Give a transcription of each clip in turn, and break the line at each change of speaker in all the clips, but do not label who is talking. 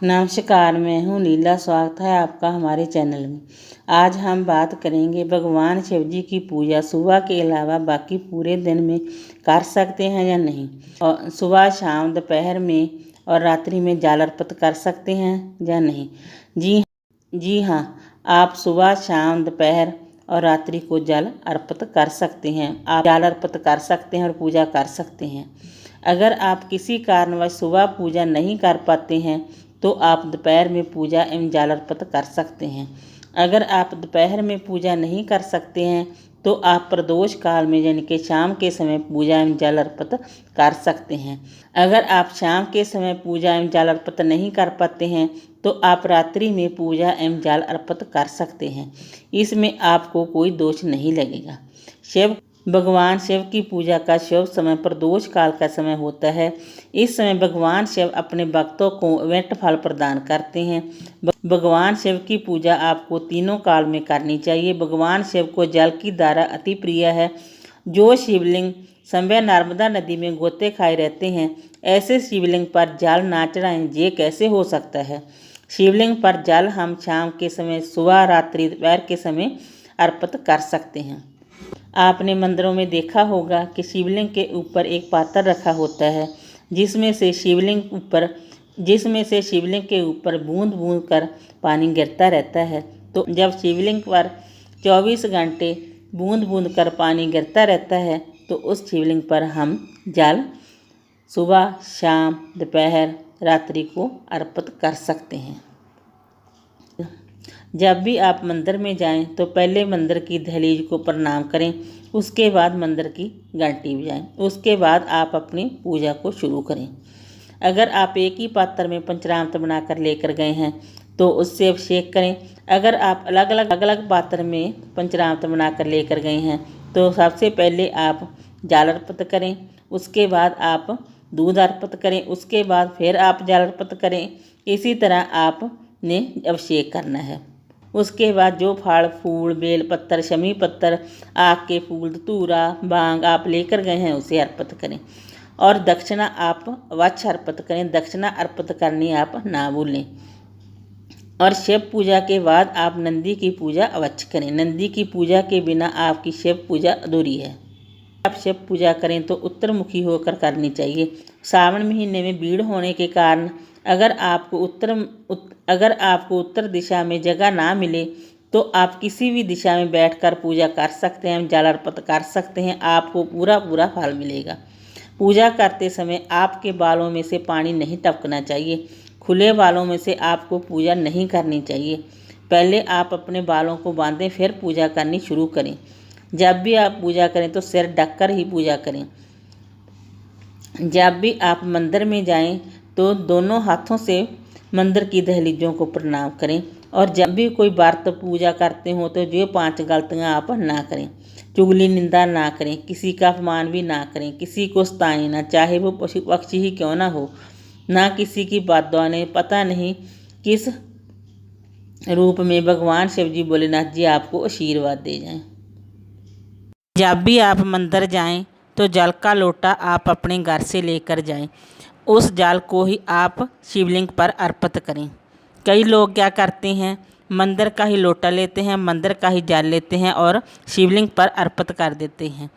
नमस्कार, मैं हूँ लीला। स्वागत है आपका हमारे चैनल में। आज हम बात करेंगे भगवान शिव जी की पूजा सुबह के अलावा बाकी पूरे दिन में कर सकते हैं या नहीं, और सुबह शाम दोपहर में और रात्रि में जल अर्पित कर सकते हैं या नहीं। जी हाँ, आप सुबह शाम दोपहर और रात्रि को जल अर्पित कर सकते हैं। आप जल अर्पित कर सकते हैं और पूजा कर सकते हैं। अगर आप किसी कारणवश सुबह पूजा नहीं कर पाते हैं तो आप दोपहर में पूजा एवं जल अर्पित कर सकते हैं। अगर आप दोपहर में पूजा नहीं कर सकते हैं तो आप प्रदोष काल में यानी कि शाम के समय पूजा एवं जल अर्पित कर सकते हैं। अगर आप शाम के समय पूजा एवं जल अर्पित नहीं कर पाते हैं तो आप रात्रि में पूजा एवं जल अर्पित कर सकते हैं। इसमें आपको कोई दोष नहीं लगेगा। भगवान शिव की पूजा का शुभ समय प्रदोष काल का समय होता है। इस समय भगवान शिव अपने भक्तों को अमिट फल प्रदान करते हैं। भगवान शिव की पूजा आपको तीनों काल में करनी चाहिए। भगवान शिव को जल की धारा अति प्रिय है। जो शिवलिंग समय नर्मदा नदी में गोते खाए रहते हैं, ऐसे शिवलिंग पर जल ना चढ़ाएं, ये कैसे हो सकता है। शिवलिंग पर जल हम शाम के समय, सुबह, रात्रि, दोपहर के समय अर्पित कर सकते हैं। आपने मंदिरों में देखा होगा कि शिवलिंग के ऊपर एक पात्र रखा होता है जिसमें से शिवलिंग के ऊपर बूंद बूंद कर पानी गिरता रहता है। तो जब शिवलिंग पर 24 घंटे बूंद बूंद कर पानी गिरता रहता है तो उस शिवलिंग पर हम जल सुबह, शाम, दोपहर, रात्रि को अर्पित कर सकते हैं। जब भी आप मंदिर में जाएं तो पहले मंदिर की दहलीज को प्रणाम करें, उसके बाद मंदिर की घंटी बजाएं, उसके बाद आप अपनी पूजा को शुरू करें। अगर आप एक ही पात्र में पंचामृत बनाकर लेकर गए हैं तो उससे अभिषेक करें। अगर आप अलग अलग पात्र में पंचामृत बनाकर लेकर गए हैं तो सबसे पहले आप जल अर्पित करें, उसके बाद आप दूध अर्पित करें, उसके बाद फिर आप जल अर्पित करें। इसी तरह आपने अभिषेक करना है। उसके बाद जो फल फूल, बेल पत्तर, शमी पत्तर, आक के फूल, धतूरा, भांग आप लेकर गए हैं उसे अर्पित करें और दक्षिणा आप अवश्य अर्पित करें। दक्षिणा अर्पित करनी आप ना भूलें। और शिव पूजा के बाद आप नंदी की पूजा अवश्य करें। नंदी की पूजा के बिना आपकी शिव पूजा अधूरी है। आप शिव पूजा करें तो उत्तरमुखी होकर करनी चाहिए। सावन महीने में भीड़ होने के कारण अगर आपको उत्तर दिशा में जगह ना मिले तो आप किसी भी दिशा में बैठकर पूजा कर सकते हैं, जल अर्पित कर सकते हैं। आपको पूरा फल मिलेगा। पूजा करते समय आपके बालों में से पानी नहीं टपकना चाहिए। खुले बालों में से आपको पूजा नहीं करनी चाहिए। पहले आप अपने बालों को बांधें, फिर पूजा करनी शुरू करें। जब भी आप पूजा करें तो सिर ढककर ही पूजा करें। जब भी आप मंदिर में जाएं तो दोनों हाथों से मंदिर की दहलीजों को प्रणाम करें। और जब भी कोई व्रत पूजा करते हो तो जो 5 गलतियां आप ना करें। चुगली निंदा ना करें, किसी का अपमान भी ना करें, किसी को सताएं ना, चाहे वो पशु पक्षी ही क्यों ना हो, ना किसी की बद्दुआ ने। पता नहीं किस रूप में भगवान शिव जी भोलेनाथ जी आपको आशीर्वाद दे जाएं। जब भी आप मंदिर जाएं तो जल का लोटा आप अपने घर से लेकर जाएं। उस जल को ही आप शिवलिंग पर अर्पित करें। कई लोग क्या करते हैं, मंदिर का ही लोटा लेते हैं, मंदिर का ही जल लेते हैं और शिवलिंग पर अर्पित कर देते हैं।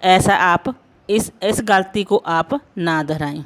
ऐसा आप इस गलती को आप ना दोहराएं।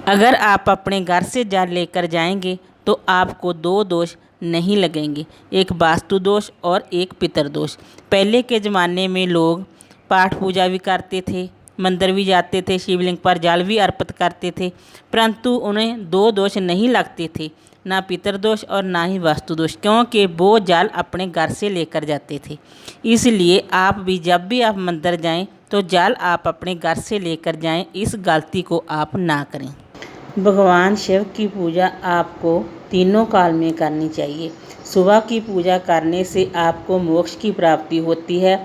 अगर आप अपने घर से जल लेकर जाएंगे तो आपको 2 दोष नहीं लगेंगे, एक वास्तु दोष और एक पितरदोष। पहले के ज़माने में लोग पाठ पूजा भी करते थे, मंदिर भी जाते थे, शिवलिंग पर जल भी अर्पित करते थे, परंतु उन्हें 2 दोष नहीं लगते थे, ना पितरदोष और ना ही वास्तु दोष, क्योंकि वो जल अपने घर से लेकर जाते थे। इसलिए आप भी जब भी आप मंदिर जाएं तो जल आप अपने घर से लेकर जाएं। इस गलती को आप ना करें। भगवान शिव की पूजा आपको तीनों काल में करनी चाहिए। सुबह की पूजा करने से आपको मोक्ष की प्राप्ति होती है।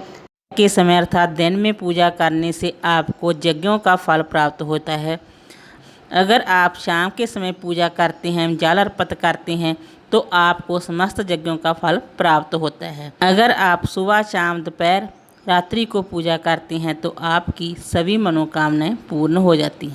के समय अर्थात दिन में पूजा करने से आपको यज्ञों का फल प्राप्त होता है। अगर आप शाम के समय पूजा करते हैं, जल अर्पित करते हैं तो आपको समस्त यज्ञों का फल प्राप्त होता है। अगर आप सुबह, शाम, दोपहर, रात्रि को पूजा करते हैं तो आपकी सभी मनोकामनाएं पूर्ण हो जाती हैं।